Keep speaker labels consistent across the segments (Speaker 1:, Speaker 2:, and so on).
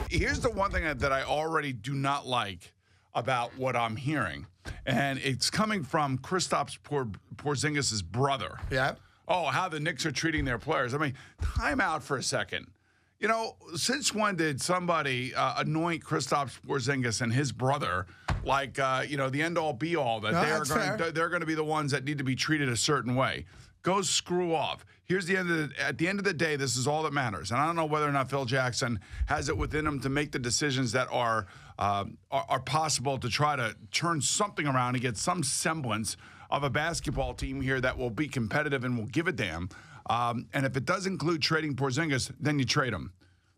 Speaker 1: Here's the one thing that I already do not like about what I'm hearing, and it's coming from Kristaps Porzingis' brother.
Speaker 2: Yeah.
Speaker 1: Oh, how the Knicks are treating their players. I mean, time out for a second. You know, since when did somebody anoint Kristaps Porzingis and his brother like, the end-all, be-all, that they're going to be the ones that need to be treated a certain way? Go screw off. Here's at the end of the day, this is all that matters. And I don't know whether or not Phil Jackson has it within him to make the decisions that are possible to try to turn something around and get some semblance of a basketball team here that will be competitive and will give a damn. And if it does include trading Porzingis, then you trade him.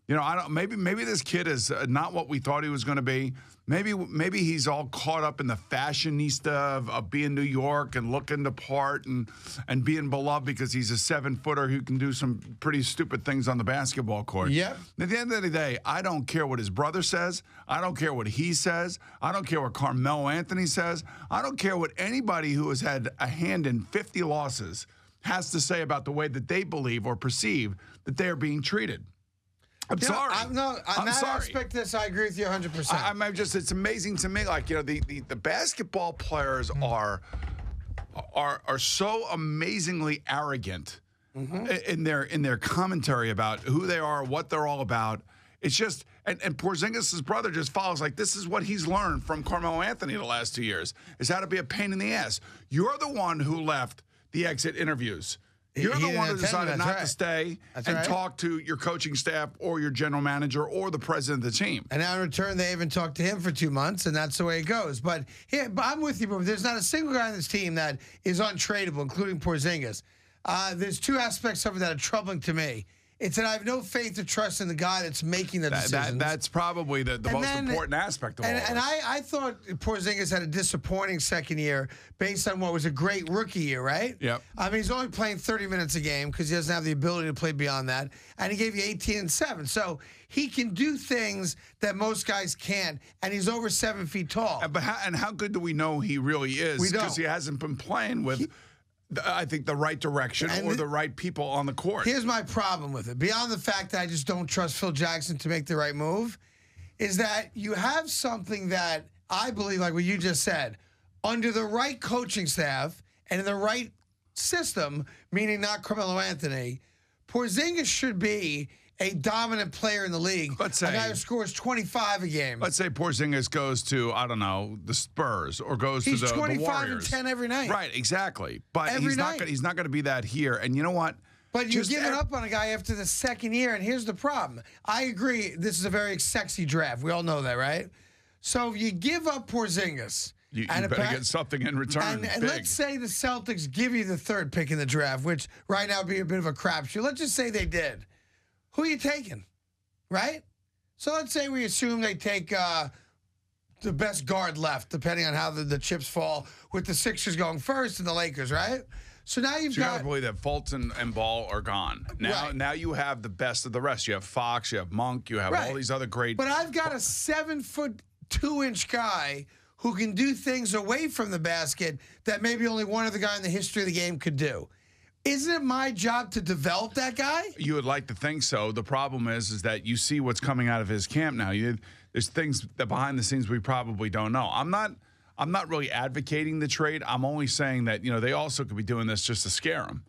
Speaker 1: You know, I don't. Maybe this kid is not what we thought he was going to be. Maybe he's all caught up in the fashionista of being New York and looking the part and being beloved because he's a 7-footer who can do some pretty stupid things on the basketball court.
Speaker 2: Yep.
Speaker 1: At the end of the day, I don't care what his brother says. I don't care what he says. I don't care what Carmelo Anthony says. I don't care what anybody who has had a hand in 50 losses has to say about the way that they believe or perceive that they are being treated. I'm sorry.
Speaker 2: On that aspect of this, I agree with you 100%.
Speaker 1: It's amazing to me. Like, the basketball players are so amazingly arrogant in their commentary about who they are, what they're all about. It's just, and Porzingis' brother just follows, like, this is what he's learned from Carmelo Anthony the last 2 years, is how to be a pain in the ass. You're the one who left the exit interviews. You're the one who decided not to stay and talk to your coaching staff or your general manager or the president of the team.
Speaker 2: And now in return, they haven't talked to him for 2 months, and that's the way it goes. But I'm with you, bro. There's not a single guy on this team that is untradeable, including Porzingis. There's two aspects of it that are troubling to me. It's that I have no faith or trust in the guy that's making the decisions.
Speaker 1: That's probably the most important aspect of all this.
Speaker 2: And I thought Porzingis had a disappointing second year based on what was a great rookie year, right?
Speaker 1: Yep.
Speaker 2: I mean, he's only playing 30 minutes a game because he doesn't have the ability to play beyond that. And he gave you 18 and 7. So he can do things that most guys can't. And he's over 7 feet tall.
Speaker 1: But how good do we know he really is?
Speaker 2: We don't.
Speaker 1: Because he hasn't been playing with... I think the right direction or the right people on the court.
Speaker 2: Here's my problem with it. Beyond the fact that I just don't trust Phil Jackson to make the right move, is that you have something that I believe, like what you just said, under the right coaching staff and in the right system, meaning not Carmelo Anthony, Porzingis should be a dominant player in the league.
Speaker 1: Let's say
Speaker 2: a guy who scores 25 a game.
Speaker 1: Let's say Porzingis goes to, I don't know, the Spurs or goes to the Warriors.
Speaker 2: He's 25 and 10 every night.
Speaker 1: Right, exactly. But he's not going to be that here. And you know what?
Speaker 2: But you're giving up on a guy after the second year, and here's the problem. I agree, this is a very sexy draft. We all know that, right? So if you give up Porzingis...
Speaker 1: You better get something in return.
Speaker 2: And let's say the Celtics give you the third pick in the draft, which right now would be a bit of a crapshoot. Let's just say they did. Who are you taking, right? So let's say we assume they take the best guard left, depending on how the chips fall, with the Sixers going first and the Lakers, right? So now you've got...
Speaker 1: You got to believe that Fultz and Ball are gone. Now you have the best of the rest. You have Fox, you have Monk, you have all these other great...
Speaker 2: But I've got a 7-foot, 2-inch guy who can do things away from the basket that maybe only one other guy in the history of the game could do. Isn't it my job to develop that guy?
Speaker 1: You would like to think so. The problem is that you see what's coming out of his camp now. There's things that behind the scenes we probably don't know. I'm not really advocating the trade. I'm only saying that they also could be doing this just to scare him.